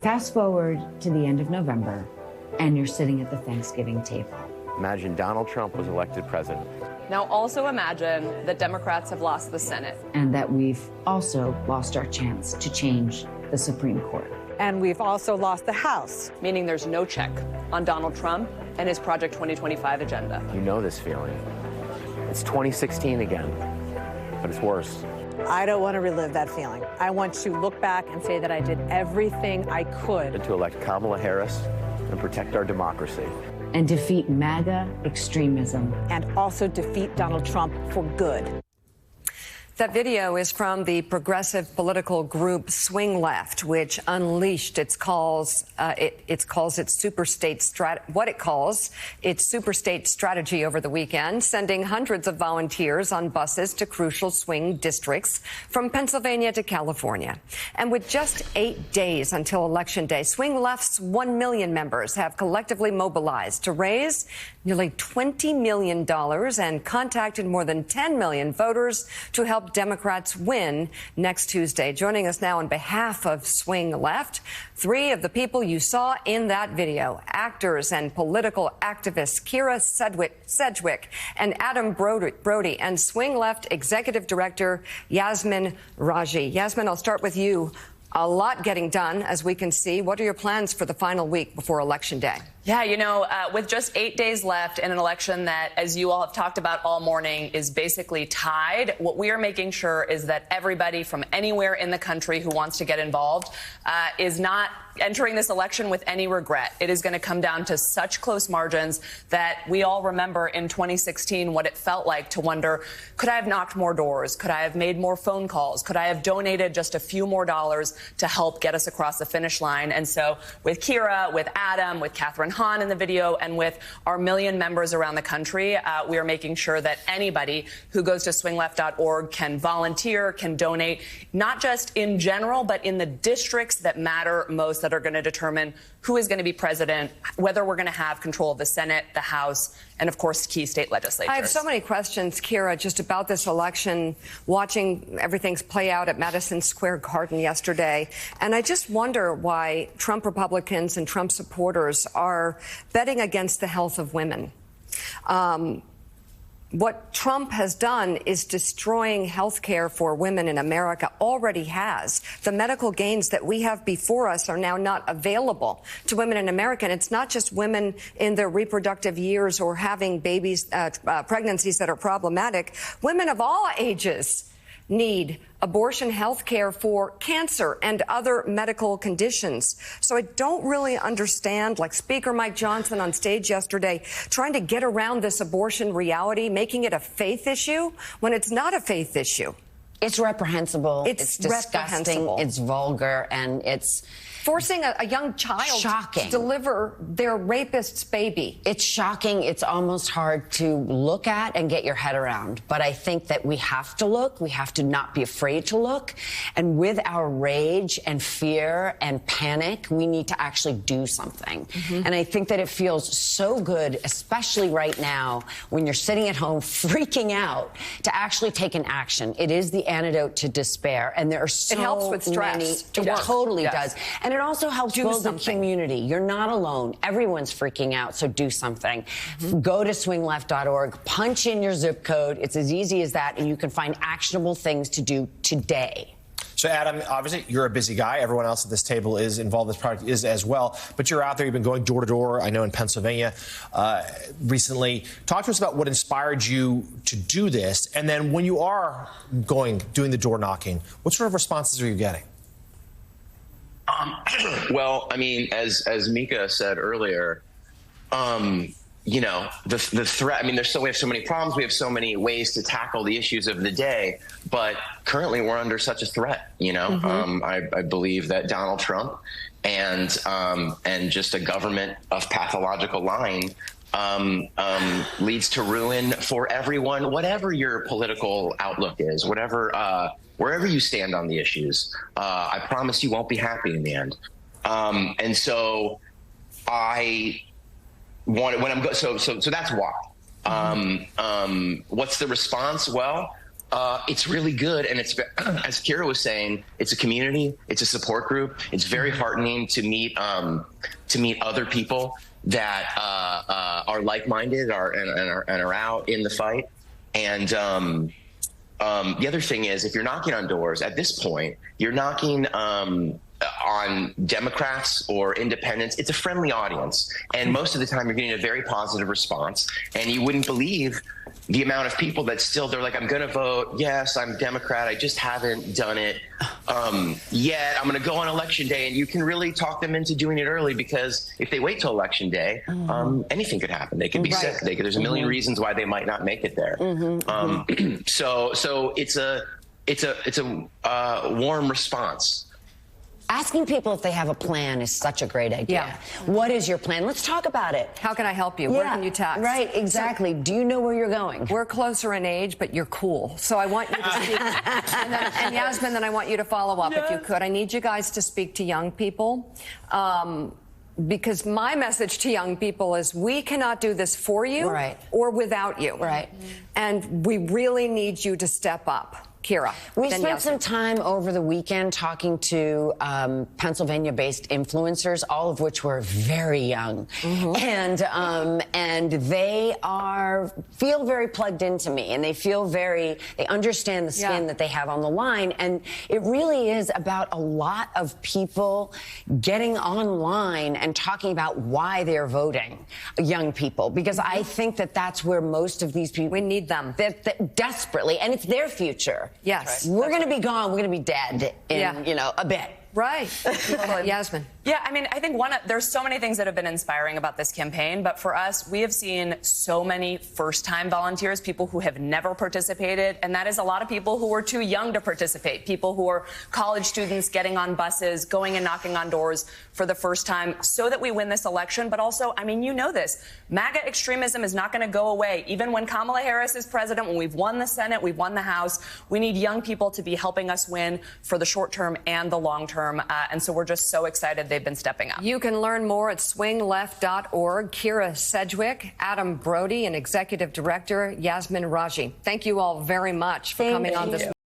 Fast forward to the end of November, and you're sitting at the Thanksgiving table. Imagine Donald Trump was elected president. Now also imagine that Democrats have lost the Senate. And that we've also lost our chance to change the Supreme Court. And we've also lost the House. Meaning there's no check on Donald Trump and his Project 2025 agenda. You know this feeling. It's 2016 again, but it's worse. I don't want to relive that feeling. I want to look back and say that I did everything I could. And to elect Kamala Harris and protect our democracy. And defeat MAGA extremism. And also defeat Donald Trump for good. That video is from the progressive political group Swing Left, which unleashed its superstate strategy over the weekend, sending hundreds of volunteers on buses to crucial swing districts from Pennsylvania to California. And with just 8 days until Election Day, Swing Left's 1 million members have collectively mobilized to raise nearly $20 million and contacted more than 10 million voters to help Democrats win next Tuesday. Joining us now on behalf of Swing Left, 3 of the people you saw in that video, actors and political activists Kyra Sedgwick and Adam Brody, and Swing Left Executive Director Yasmin Radjy. Yasmin, I'll start with you. A lot getting done, as we can see. What are your plans for the final week before Election Day? Yeah, you know, with just 8 days left in an election that, as you all have talked about all morning, is basically tied, what we are making sure is that everybody from anywhere in the country who wants to get involved is not entering this election with any regret. It is going to come down to such close margins that we all remember in 2016 what it felt like to wonder, could I have knocked more doors? Could I have made more phone calls? Could I have donated just a few more dollars to help get us across the finish line? And so with Kyra, with Adam, with Catherine Hahn in the video, and with our million members around the country, we are making sure that anybody who goes to swingleft.org can volunteer, can donate, not just in general, but in the districts that matter most, that are going to determine who is going to be president, whether we're going to have control of the Senate, the House, and, of course, key state legislatures. I have so many questions, Kyra, just about this election, watching everything play out at Madison Square Garden yesterday. And I just wonder why Trump Republicans and Trump supporters are betting against the health of women. What Trump has done is destroying health care for women in America, already has. The medical gains that we have before us are now not available to women in America. And it's not just women in their reproductive years or having babies, pregnancies that are problematic. Women of all ages need abortion health care for cancer and other medical conditions. So I don't really understand, like Speaker Mike Johnson on stage yesterday, trying to get around this abortion reality, making it a faith issue when it's not a faith issue. It's reprehensible. It's disgusting. reprehensible. It's vulgar, and it's forcing a young child to deliver their rapist's baby. It's shocking. It's almost hard to look at and get your head around. But I think that we have to look. We have to not be afraid to look. And with our rage and fear and panic, we need to actually do something. And I think that it feels so good, especially right now, when you're sitting at home freaking out, to actually take an action. It is the antidote to despair. And there are so many. It helps with stress. It totally does. And it also helps build a community. You're not alone. Everyone's freaking out, so do something. Go to swingleft.org, punch in your zip code. It's as easy as that, and you can find actionable things to do today. So, Adam, obviously, you're a busy guy. Everyone else at this table is involved in this project is as well. But you're out there. You've been going door to door, I know, in Pennsylvania recently. Talk to us about what inspired you to do this. And then when you are doing the door knocking, what sort of responses are you getting? Well, I mean, as Mika said earlier, you know, the threat, I mean, we have so many problems. We have so many ways to tackle the issues of the day. But currently we're under such a threat, you know. I believe that Donald Trump and just a government of pathological lying leads to ruin for everyone, whatever your political outlook is, wherever you stand on the issues. I promise you won't be happy in the end. And so I want, so that's why. What's the response? Well, it's really good. And it's, as Kyra was saying, it's a community, it's a support group. It's very heartening to meet other people that are like-minded and are out in the fight. And the other thing is, if you're knocking on doors at this point, you're knocking on Democrats or independents. It's a friendly audience. And most of the time you're getting a very positive response. And you wouldn't believe the amount of people that still, they're like, I'm going to vote. Yes, I'm Democrat. I just haven't done it yet. I'm going to go on election day. And you can really talk them into doing it early, because if they wait till election day, anything could happen. They could be sick. There's a million reasons why they might not make it there. So it's a warm response. Asking people if they have a plan is such a great idea. Yeah. What is your plan? Let's talk about it. How can I help you? Where can you text? Right, exactly. So, do you know where you're going? We're closer in age, but you're cool. So I want you to speak. and Yasmin, then I want you to follow up if you could. I need you guys to speak to young people. Because my message to young people is, we cannot do this for you or without you. Right. And we really need you to step up. Kyra. We spent some time over the weekend talking to Pennsylvania-based influencers, all of which were very young, and they feel very plugged into me, and they understand the skin that they have on the line, and it really is about a lot of people getting online and talking about why they're voting, young people, because I think that that's where most of these people, we need them desperately, and it's their future. Yes. We're going to be gone. We're going to be dead in, a bit. Right. Yasmin. Yeah, I mean, I think there's so many things that have been inspiring about this campaign, but for us, we have seen so many first-time volunteers, people who have never participated, and that is a lot of people who were too young to participate, people who are college students getting on buses, going and knocking on doors for the first time, so that we win this election. But also, I mean, you know this, MAGA extremism is not going to go away. Even when Kamala Harris is president, when we've won the Senate, we've won the House, we need young people to be helping us win for the short term and the long term. And so we're just so excited they've been stepping up. You can learn more at swingleft.org. Kyra Sedgwick, Adam Brody, and Executive Director Yasmin Radjy. Thank you all very much for coming on this morning.